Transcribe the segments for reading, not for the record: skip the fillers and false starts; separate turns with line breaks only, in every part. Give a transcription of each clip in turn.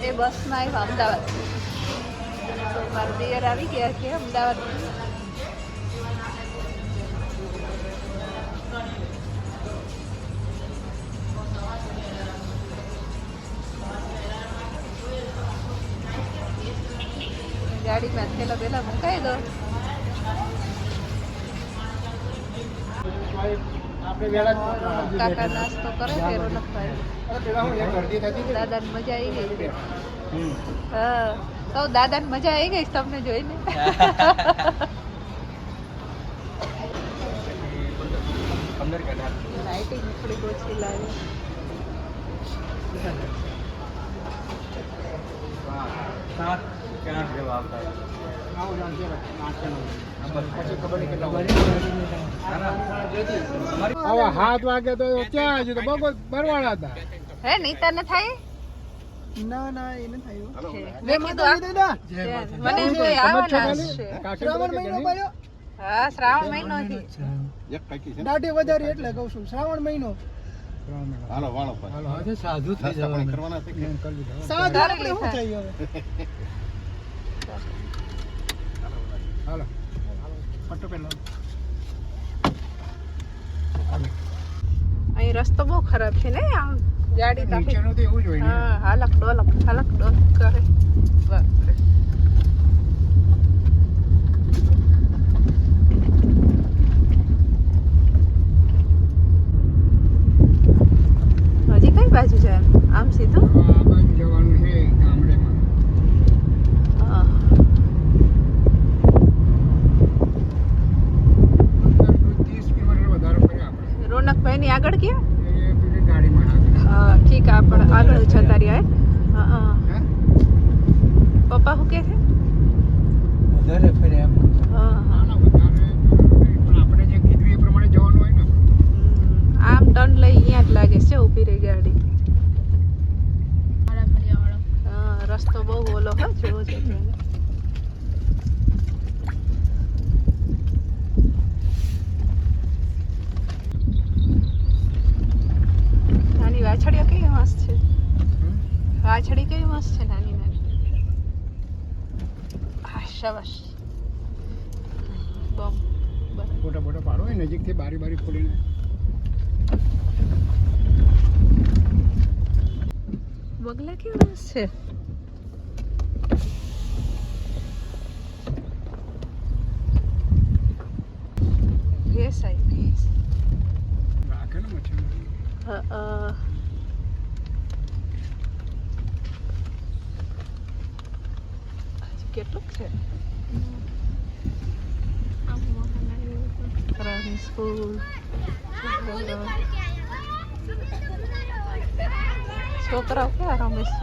એ બસમાં આવ્યા અમદાવાદ. તો મારા દિયર આવી ગયા છે અમદાવાદ. ગાડીમાં થેલા પેલા મુકાઈ દો. કાકા નાસ્તો કરે છે રોનકભાઈ. દાદાને મજા આવી ગઈ. હા તો દાદાને મજા આવી ગઈ તમને જોઈને. લાઇટિંગ થોડી ઓછી લાગે.
હાથ વાગે તો ક્યાં હજુ તો બગો બરવાડા હતા.
હે નીતા ને થાય
ના એને થયું.
મેં કીધું મને એમ કે આવવાના છે.
શ્રાવણ મહિનો પડ્યો.
હા શ્રાવણ મહિનો થી
દાઢી વધારી એટલે કહું છું શ્રાવણ મહિનો.
હાલો વાળો હાલો આજે સાધુ થઈ જવાનું કરવાના છે કે
સાધુ આપણે શું થઈ હવે.
હાલો પટ્ટો પેલો
અહીં રસ્તો બહુ ખરાબ છે ને આમ ગાડી
નીચેનું તો એવું જ હોય ને.
હા હાલક ડોલક કરે. બાપરે. હજી કઈ બાજુ જાય આમ સીધું?
આ બાજુ જવાનું છે ગામડેમાં.
હા
30 કિલોમીટર વધારે પડે આપણે.
રોનકભાઈ ની આગળ ગયા.
એ પેલી ગાડીમાં આગળ.
હા ઠીક આપણે આગળ જતા રહ્યા. હા
હે
પપ્પા શું કે છે?
વધારે ફરે એમ.
હા હા
ના વધારે પણ આપણે જે કીધું એ પ્રમાણે જવાનું હોય ને.
આમ ટર્ન લઈ અહીંયા જ લાગે છે ઊભી રહી ગાડી. હા રસ્તો બહુ ઓલો હોય જેવો છે તેને. નાની વાછડીઓ કેવી મસ્ત છે. વાછડી કેવી મસ્ત છે નાની નાની. હા શાબાશ. બમ
ફોટા ફોટા પાડો હોય નજીકથી બારી બારી ખોલીને.
બગલા કેવા મસ્ત છે. ભેંસ આવી ભેંસ.
રાખે ને મચ્છર.
કેટલું છે પ્રાઇમરી સ્કૂલ. છોકરાઓ ક્યાં રમે છે?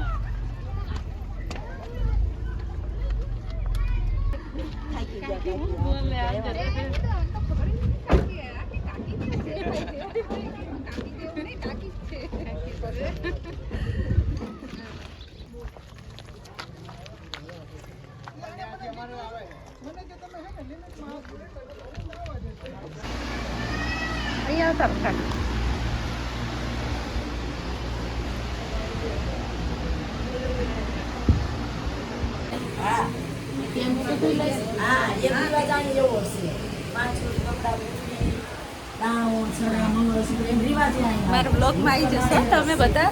અહીંયા આવતા હતા. મારા બ્લોગમાં આવી જશો તમે બધા.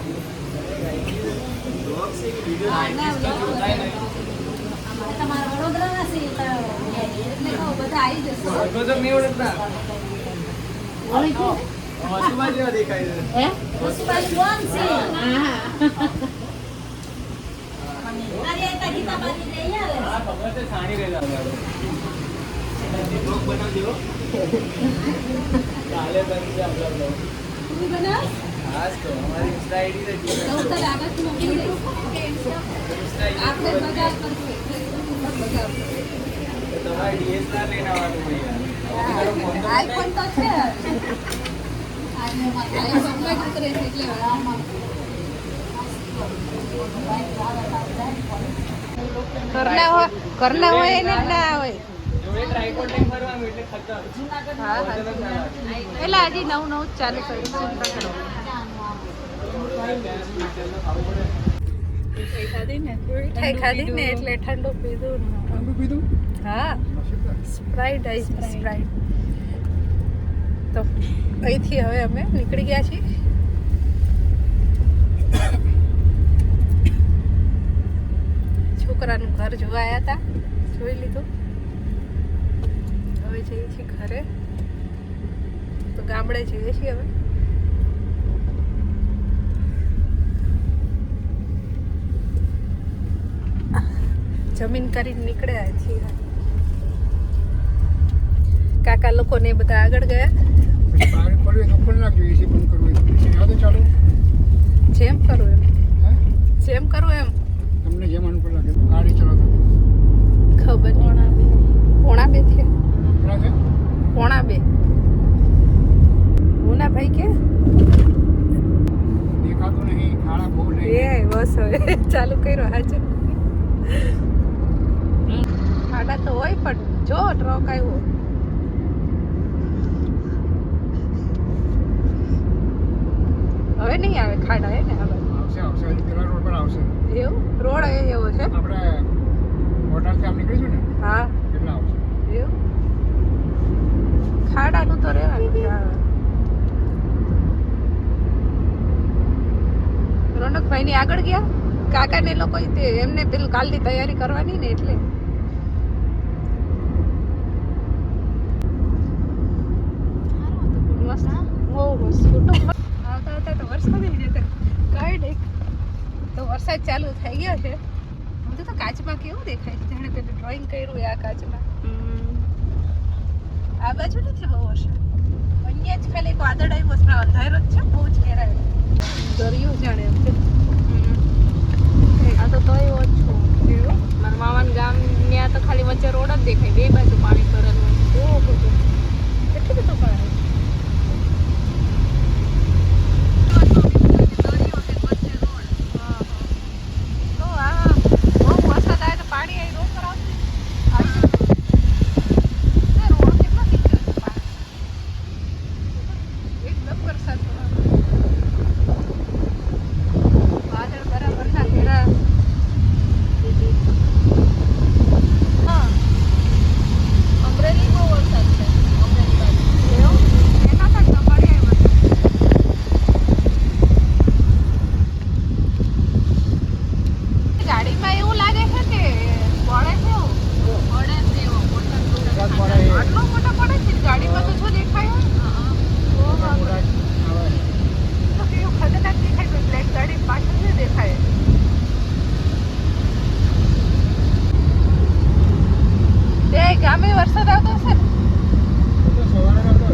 તમારા વડોદરાના છે એટલે કહું બધા આવી જશો. આઈફોન તો છે. ઘરના હોય એને ના હોય. હા પેલા હજી નવું નવું ચાલુ કર્યું. મીઠાઈ ખાધી ને એટલે ઠંડુ પીધું ને.
ઠંડુ પીધું
હા સ્પ્રાઇટ આવી સ્પ્રાઇટ. તો અહીંથી હવે અમે નીકળી ગયા છીએ. છોકરાનું ઘર જોવા આવ્યા હતા, જોઈ લીધું. હવે જઈએ છીએ ઘરે. તો ગામડે જઈએ છીએ હવે. જમીન કરીને નીકળ્યા છીએ. કાકા લોકો ને બધા આગળ ગયા.
પછી બહાર પડ્યું તો ખોલી નાખજો. એસી બંધ કરવું હોય તો એસી હાથે ચાલુ.
જેમ કરું એમ,
હે
જેમ કરું એમ.
તમને જેમ અનુકૂળ લાગે ગાડી ચલાવતો.
ખબર નહીં. પોણા બે થયા.
કેટલા છે?
પોણા બે. હોના ભાઈ કે
દેખાતું નહીં. ખાડા બહુ
એ
નહીં.
બસ હવે ચાલુ કર્યો. હાજર ખાડા તો હોય પણ જો ટ્રક આવ્યો. હવે નહીં આવે ખાડા હે ને હવે.
આવશે આવશે. હજી પેલા રોડ પર આવશે.
એવું રોડ એવો છે.
આપણે હોટલથી આમ નીકળીશું ને
હા
કેટલા આવશે?
એવું ખાડાનું તો રહેવાનું છે. રોનકભાઈ ની આગળ ગયા. કાકા ને લોકો એમને પેલું કાલની તૈયારી કરવાની ને એટલે. મસ્ત બહુ મસ્ત. આવતા આવતા તો વરસાદ આવી જતો. કઈ નહીં તો વરસાદ ચાલુ થઈ ગયો છે. હું તો કાચમાં કેવું દેખાય છે, જાણે પેલું ડ્રોઈંગ કર્યું આ કાચમાં. આ બાજુ નથી બહુ વરસાદ. અહીંયા જ ખાલી એક વાદળ આવ્યો છે, અંધારો જ છે, બહુ જ ઘેરાય. દરિયો જાણે એમ છે.
આ તો તોય ઓછું.
એવું
મારા મામાના ગામ ત્યાં તો ખાલી વચ્ચે રોડ જ દેખાય, બે બાજુ પાણી ભરેલું.
બહુ બધું કેટલું બધું પાણી. તો આ બહુ વરસાદ આવે તો પાણી અહીં રોડ પર આવશે. રોડ કેટલો નીકળ્યો છે પાણી. એકદમ વરસાદ પડવાનો. વાદળ બરાબર ના ઘેરા.
હા, અમરેલી બહુ વરસાદ છે. અમરેલી બાજુ
એવું એના તક તો મળી આવ્યો. ગાડીમાં એવું લાગે છે કે પડે છે એવું.
પડે જ એવો મોટા
વરસાદ પડે એ.
આટલો મોટો પડે છે ગાડીમાં તો જો દેખાય.
મોટા મોટા આવે.
તો કેવું ખતરનાક દેખાય તો બ્લેક ગાડી પાછળ જ દેખાય. તે ગામે વરસાદ આવતો હશે ને.
તો સવારે નતો.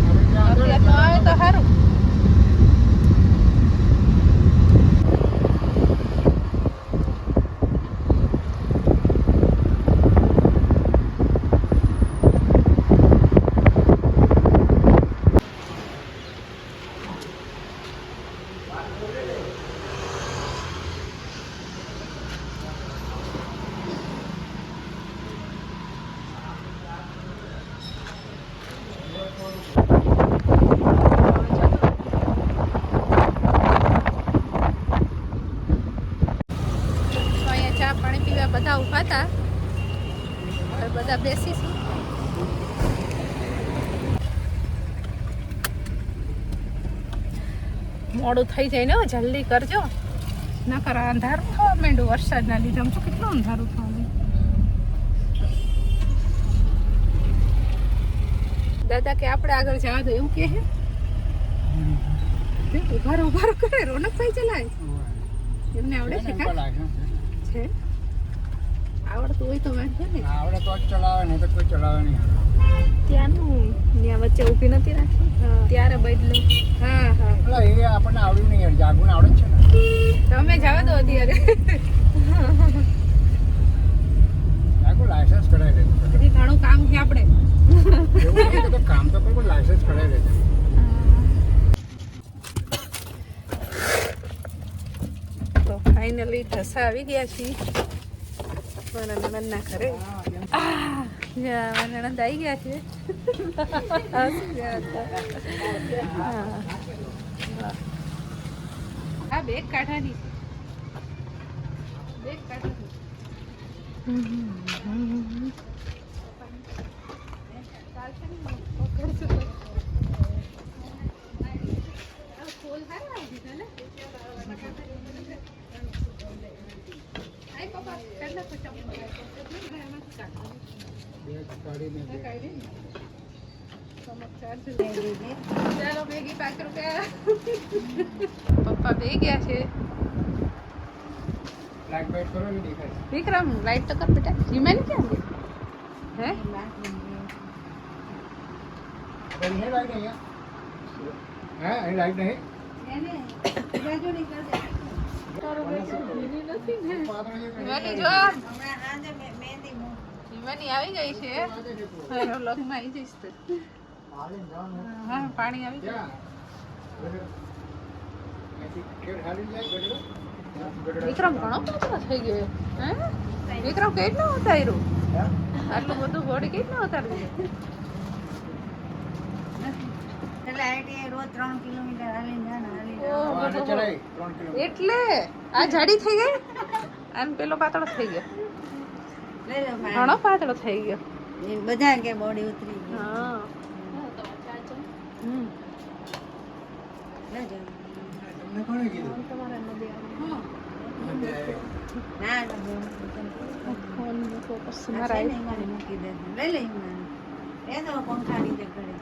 આપણે ત્યાં આગળ
અત્યારનો આવે તો સારું. અહીંયા ચા પાણી પીવા બધા ઊભા હતા. હવે બધા બેસીશું. મોડું થઈ જાય ને, જલ્દી કરજો. નકર અંધારું થવા માંડ્યું વરસાદના લીધે. આમ તો કેટલું અંધારું થવા માંડ્યું. દાદા કે આપણે આગળ જવા દો એવું કે ઉભારો ઉભારો કરે. રોનકભાઈ ચલાય એમને આવડે છે કા? છે આવડતું હોય તો વાંધો ને.
આવડે તો જ ચલાવે નહીં તો કોઈ ચલાવે નહીં.
ત્યાંનું ત્યાં વચ્ચે ઊભી નથી રાખી, ત્યારે બદલે.
હા હા
એટલે એ આપણને આવડ્યું નહીં યાર. જાગુને આવડે જ છે ને.
તમે જવા દો અત્યારે.
જાગુ લાયસન્સ કઢાવી લેતું.
હજી ઘણું કામ છે આપણે.
એવું નહીં તો કામ તો કોઈ લાયસન્સ કઢાવી લેતું.
તો ફાઇનલી ઢસા આવી ગયા છીએ મારા નણંદના ઘરે. મારા નણંદ આવી ગયા છે. આ બેગ કાઢવાની છે. દેખ કાઢો ચાલશે ને પકડશું તો આ ફૂલ હારા આવી છે ને આઈ પપ્પા કાઢ નાખો ચમચો ચાલો મેગી 5 રૂપિયા પપ્પા બે ગયા છે વિક્રમ લાઈટ તો કર બેટા જીમાની ક્યાં ગઈ હે
લાઈટ નહીં
જીમાની જો જીમાની આવી ગઈ છે મારો લગમાં આવી જઈશ તો હા પાણી આવી ગયું વિક્રમ ઘણો પાછો થઈ ગયો હે વિક્રમ કેટલો ઉતાર્યું આટલું બધું બોડી કેટલો ઉતાર્યું એટલે આ જાડી થઈ ગઈ અને પેલો પાતળો થઈ ગયો ઘણો પાતળો થઈ ગયો
બધા કે બોડી ઉતરી ગઈ
હા
ના
ફોન મૂકો પછી
મારા
મારા
મૂકી દે લઈ લઈ એ તો પંખા નીચે કરે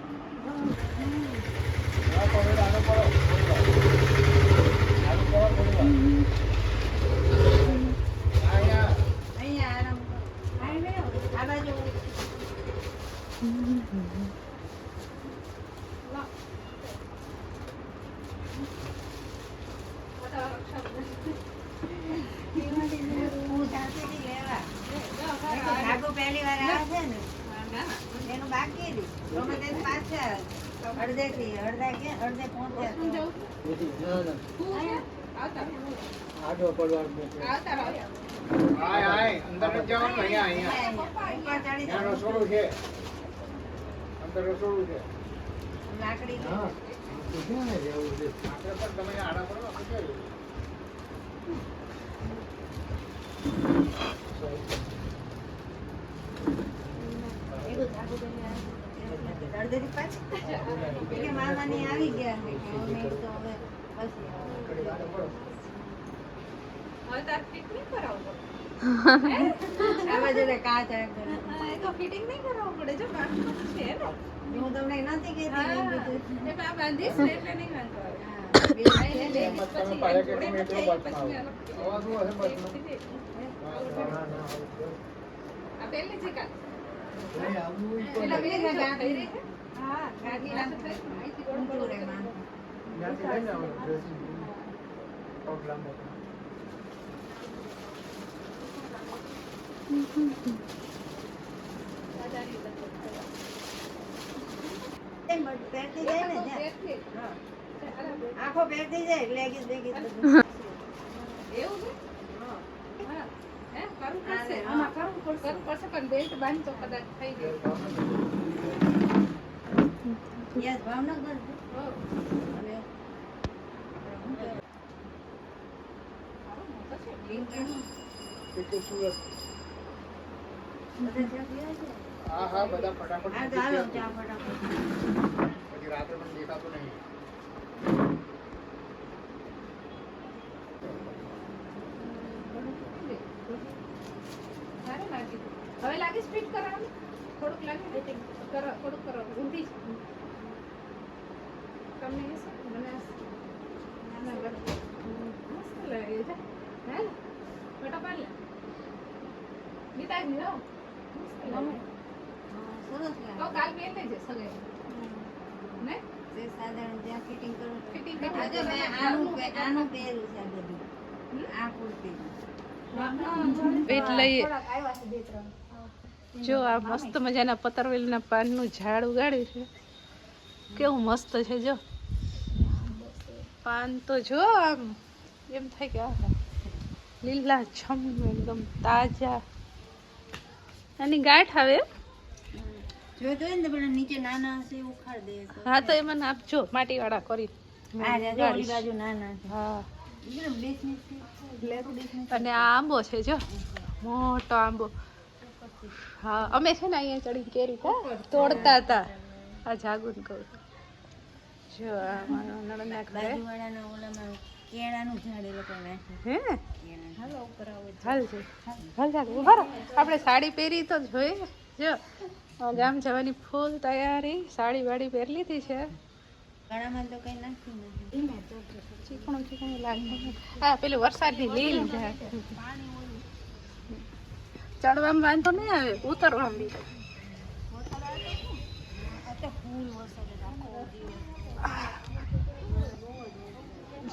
અહીંયા આરામ આ બાજુ પહેલી વાર આવે છે ને એનું બાકી ગમે તે પાછા અડધે થી અડધા કે અડધે પહોંચ્યા
આડો પડવા અંદર જ જવાનું અહીંયા રસોડું છે અંદર રસોડું છે
લાકડી
હા રહેવું છે આપણે પણ તમે આડા પડવા પૂછ્યું
અડધેથી પાછી કે મામાની આવી ગયા છે કે અમે તો હવે પછી
હવે તાર ફિટ નહીં કરાવવું
આમાં જોડે કાચ
પડે એ તો ફિટિંગ નહીં કરાવવું પડે જો બાકી છે ને
હું તમને નથી કહેતી મેં કીધું
એ બા બાંધીશ ને એટલે નહીં વાંધો આવે
તમે પાયા કે તમે એટલો બચમાં આવો શું હશે બચમાં
આ પહેલી છે કા
નહીં આવું
પેલા બે જગ્યા થઈ રહી છે હા ગાડી રાત થઈ અહીંથી ગોળ ગોળ
રે માં
ત્યાંથી લઈને આવવાનું ડ્રેસિંગ પગ લાંબો
પહેરતી જાય ને આખો પહેરતી જાય લેગીસ બેગીસ બધું
એવું છે હા હે કરવું પડશે આમાં કરવું પડશે પણ બેલ્ટ બાંધ તો કદાચ થઈ ગયું
યસ ભાવનગર
હો
અને
કે સુરત
બધા ચા પીવા છે
હા હા બધા ફટાફટ
આ ચાલો ચા ફટાફટ
પછી રાત્રે પણ દેખાતું નહીં
સારું લાગ્યું હવે લાગે સ્પીડ કરાવવાનું થોડુંક લાગે કરો થોડુંક કરો ઊંધી તમને એ શું મને ના મસ્ત લાગે છે હે ફોટો પાડ લે ગીતા જ નહીં
સરસ
તો
લાગે
કાલ બેન લેજે સગે ને
તે સાધારણ જ્યાં ફિટિંગ કરું
ફિટિંગ
આજે મેં આનું પહેર્યું છે આ બધું આ કુર્તી
વેટ લઈએ જો આ મસ્ત મજાના પતરવેલના પાનનું ઝાડ ઉગાડ્યું છે કેવું મસ્ત છે જો પાન તો જો આમ એમ થાય કે આહા લીલા છમ એકદમ તાજા આની ગાંઠ આવે
જોઈતો હોય ને તો પેલા નીચે નાના હશે એ ઉખાડ દે તો
હા તો એ મને આપજો માટીવાળા કરી
આ રહ્યા જો ઓલી બાજુ નાના છે
હા અને આ આંબો છે જો મોટો આંબો. હા અમે છે ને અહીંયા ચડીને કેરી તોડતા હતા. આ જાગુન કહું જો આ મારો નણંદના ઘરે
બાજુવાળાના ઓલામાં કેળાનું ઝાડ એ લોકો નાખ્યું.
હે
હાલો ઉપર આવો.
હાલ છે હાલ ચાલ ઉભા રહો. આપણે સાડી પહેરી તો જોઈએ જો ગામ જવાની ફૂલ તૈયારી. સાડી વાડી પહેરી લીધી છે.
ગળામાં તો કઈ નાખ્યું નથી.
ચીકણું ચીકણું લાગે. હા પેલું વરસાદની લીલ છે. ચડવામાં વાંધો નહીં આવે ઉતરવામાં બી.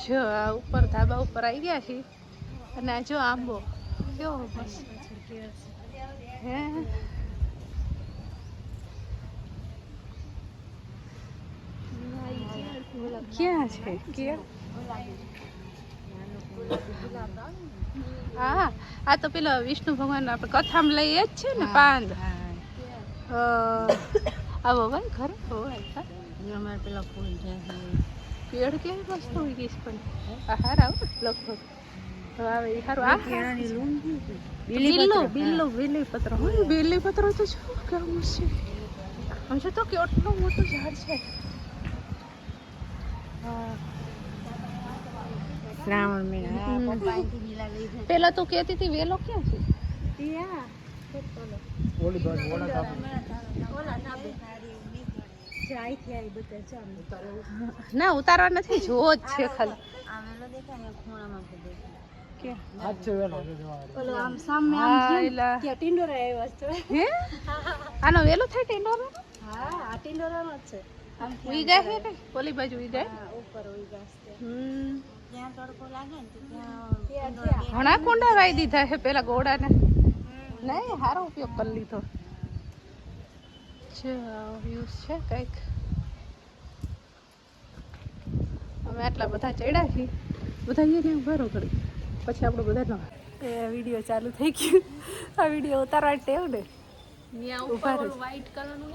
જો આ ઉપર ધાબા ઉપર આવી ગયા છીએ અને આ જો આંબો કેવો મસ્ત હે. ક્યાં છે ક્યાં? હા આ તો પેલો વિષ્ણુ ભગવાન આપણે કથામાં લઈએ જ છે ને પાંદ. આવો ભાઈ ઘરે હોવાય.
અમારે પેલા ફૂલ છે
પેડ કેવી મસ્ત હોય ગઈ છે પણ આ હારા લગભગ હવે એ હારું. આ
કેળાની લૂમ
બીલી પત્ર હોય. બીલી પત્ર તો જો કેવું છે. સમજો તો કેટલું મોટું ઝાડ છે.
શ્રાવણ મહિના
પેલા તું કહેતી હતી વેલો ક્યાં છે?
ઓલી બાજુ ઓલા ધાબે.
ના ઉતારવા નથી જોવો જ છે ખાલી.
આવેલો દેખાય ને ખૂણામાં દેખાય.
ક્યાં?
આજ છે વેલો જો જોવા.
હા, એલા. હે આનો વેલો થાય ટેન્ડોર? ઉઈ જાય છે કઈ ઓલી બાજુ ઉઈ જાય.
જ્યાં તડકો લાગે ને તો ત્યાં
ઘણા કુંડા વાઈ દીધા છે પેલા ગોળાને. નહીં સારો ઉપયોગ કરી લીધો. વ્યૂઝ છે કંઈક. અમે આટલા બધા ચડ્યા છીએ. બધા અહીંયા ઉભા રહો ઘડી પછી આપણે બધાનો એ વિડીયો ચાલુ થઈ ગયું. આ વિડીયો ઉતારવા ટેવ ને ઉભા રહે.
વ્હાઈટ કલરનું